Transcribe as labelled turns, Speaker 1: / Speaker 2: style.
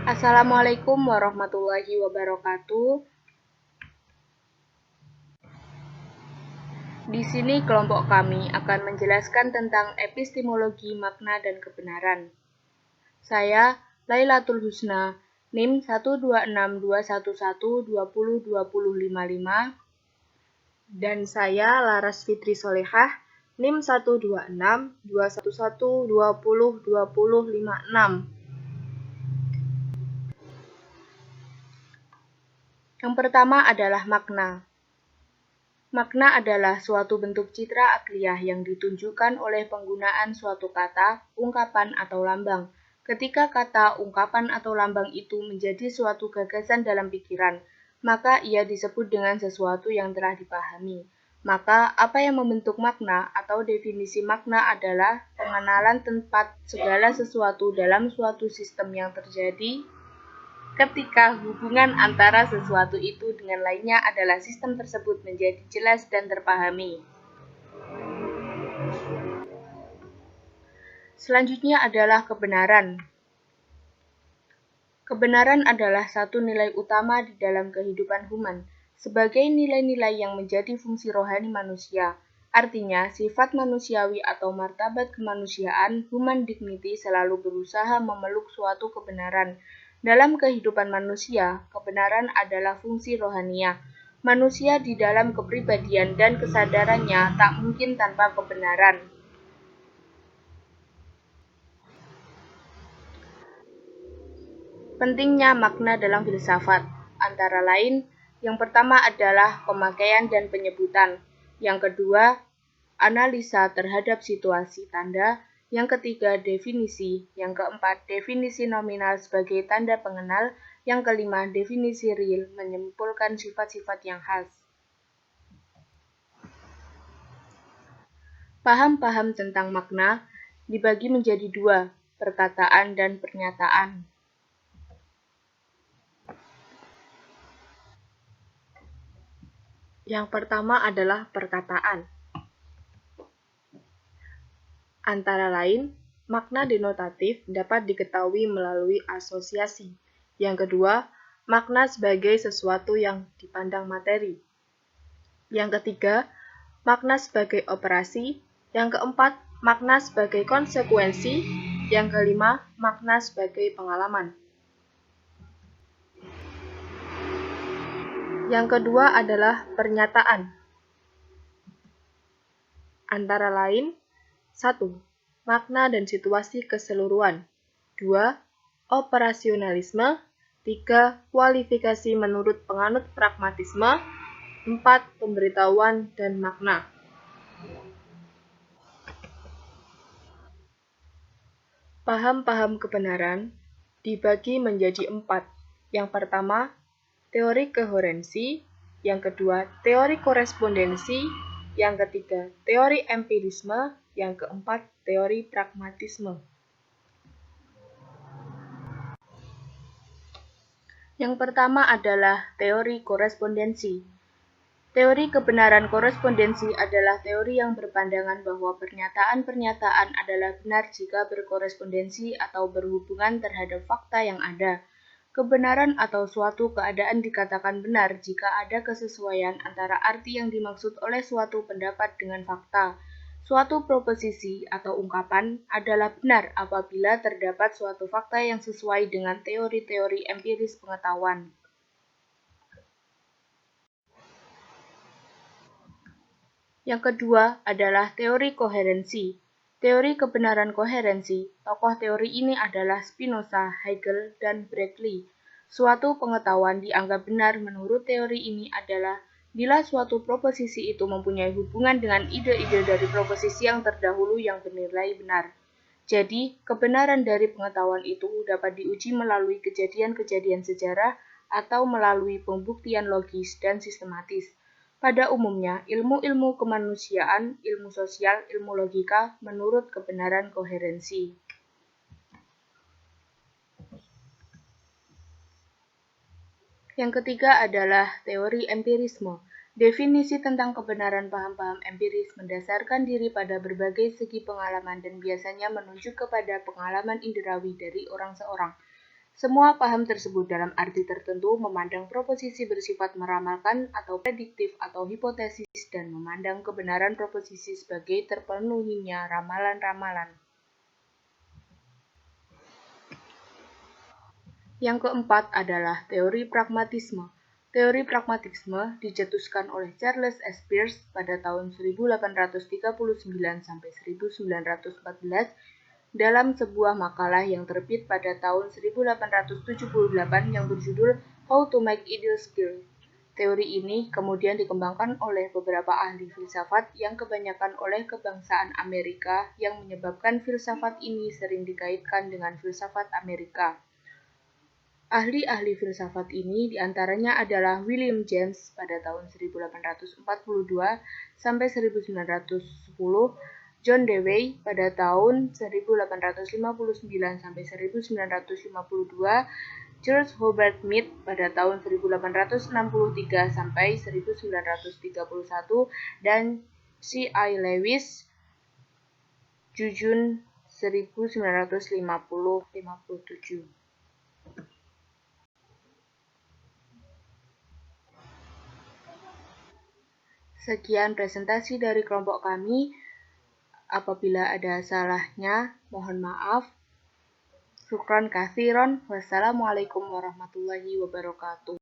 Speaker 1: Assalamualaikum warahmatullahi wabarakatuh. Di sini kelompok kami akan menjelaskan tentang epistemologi makna dan kebenaran. Saya Lailatul Husna, NIM 1262112020055 dan saya Laras Fitri Solehah, NIM 1262112002056. Yang pertama adalah makna. Makna adalah suatu bentuk citra akliyah yang ditunjukkan oleh penggunaan suatu kata, ungkapan, atau lambang. Ketika kata, ungkapan, atau lambang itu menjadi suatu gagasan dalam pikiran, maka ia disebut dengan sesuatu yang telah dipahami. Maka, apa yang membentuk makna atau definisi makna adalah pengenalan tempat segala sesuatu dalam suatu sistem yang terjadi ketika hubungan antara sesuatu itu dengan lainnya adalah sistem tersebut menjadi jelas dan terpahami. Selanjutnya adalah kebenaran. Kebenaran adalah satu nilai utama di dalam kehidupan human, sebagai nilai-nilai yang menjadi fungsi rohani manusia. Artinya, sifat manusiawi atau martabat kemanusiaan, human dignity, selalu berusaha memeluk suatu kebenaran. Dalam kehidupan manusia, kebenaran adalah fungsi rohania. Manusia di dalam kepribadian dan kesadarannya tak mungkin tanpa kebenaran. Pentingnya makna dalam filsafat, antara lain, yang pertama adalah pemakaian dan penyebutan. Yang kedua, analisa terhadap situasi tanda. Yang ketiga, definisi. Yang keempat, definisi nominal sebagai tanda pengenal. Yang kelima, definisi real menyimpulkan sifat-sifat yang khas. Paham-paham tentang makna dibagi menjadi dua, perkataan dan pernyataan. Yang pertama adalah perkataan. Antara lain, makna denotatif dapat diketahui melalui asosiasi. Yang kedua, makna sebagai sesuatu yang dipandang materi. Yang ketiga, makna sebagai operasi. Yang keempat, makna sebagai konsekuensi. Yang kelima, makna sebagai pengalaman. Yang kedua adalah pernyataan. Antara lain, 1. Makna dan situasi keseluruhan. 2. Operasionalisme. 3. Kualifikasi menurut penganut pragmatisme. 4. Pemberitahuan dan makna. Paham-paham kebenaran dibagi menjadi 4. Yang pertama, teori koherensi. Yang kedua, teori korespondensi. Yang ketiga, teori empirisme. Yang keempat, teori pragmatisme. Yang pertama adalah teori korespondensi. Teori kebenaran korespondensi adalah teori yang berpandangan bahwa pernyataan-pernyataan adalah benar jika berkorespondensi atau berhubungan terhadap fakta yang ada. Kebenaran atau suatu keadaan dikatakan benar jika ada kesesuaian antara arti yang dimaksud oleh suatu pendapat dengan fakta. Suatu proposisi atau ungkapan adalah benar apabila terdapat suatu fakta yang sesuai dengan teori-teori empiris pengetahuan. Yang kedua adalah teori koherensi. Teori kebenaran koherensi, tokoh teori ini adalah Spinoza, Hegel, dan Berkeley. Suatu pengetahuan dianggap benar menurut teori ini adalah bila suatu proposisi itu mempunyai hubungan dengan ide-ide dari proposisi yang terdahulu yang bernilai benar. Jadi, kebenaran dari pengetahuan itu dapat diuji melalui kejadian-kejadian sejarah atau melalui pembuktian logis dan sistematis. Pada umumnya, ilmu-ilmu kemanusiaan, ilmu sosial, ilmu logika menurut kebenaran koherensi. Yang ketiga adalah teori empirisme. Definisi tentang kebenaran paham-paham empiris mendasarkan diri pada berbagai segi pengalaman dan biasanya menunjuk kepada pengalaman indrawi dari orang seorang. Semua paham tersebut dalam arti tertentu memandang proposisi bersifat meramalkan atau prediktif atau hipotesis dan memandang kebenaran proposisi sebagai terpenuhinya ramalan-ramalan. Yang keempat adalah teori pragmatisme. Teori pragmatisme dicetuskan oleh Charles S. Peirce pada tahun 1839 sampai 1914 dalam sebuah makalah yang terbit pada tahun 1878 yang berjudul How to Make Ideals Clear. Teori ini kemudian dikembangkan oleh beberapa ahli filsafat yang kebanyakan oleh kebangsaan Amerika yang menyebabkan filsafat ini sering dikaitkan dengan filsafat Amerika. Ahli-ahli filsafat ini diantaranya adalah William James pada tahun 1842 sampai 1910, John Dewey pada tahun 1859 sampai 1952, George Herbert Mead pada tahun 1863 sampai 1931, dan C.I. Lewis Jujun 1950-57. Sekian presentasi dari kelompok kami. Apabila ada salahnya, mohon maaf. Syukran katsiran. Wassalamualaikum warahmatullahi wabarakatuh.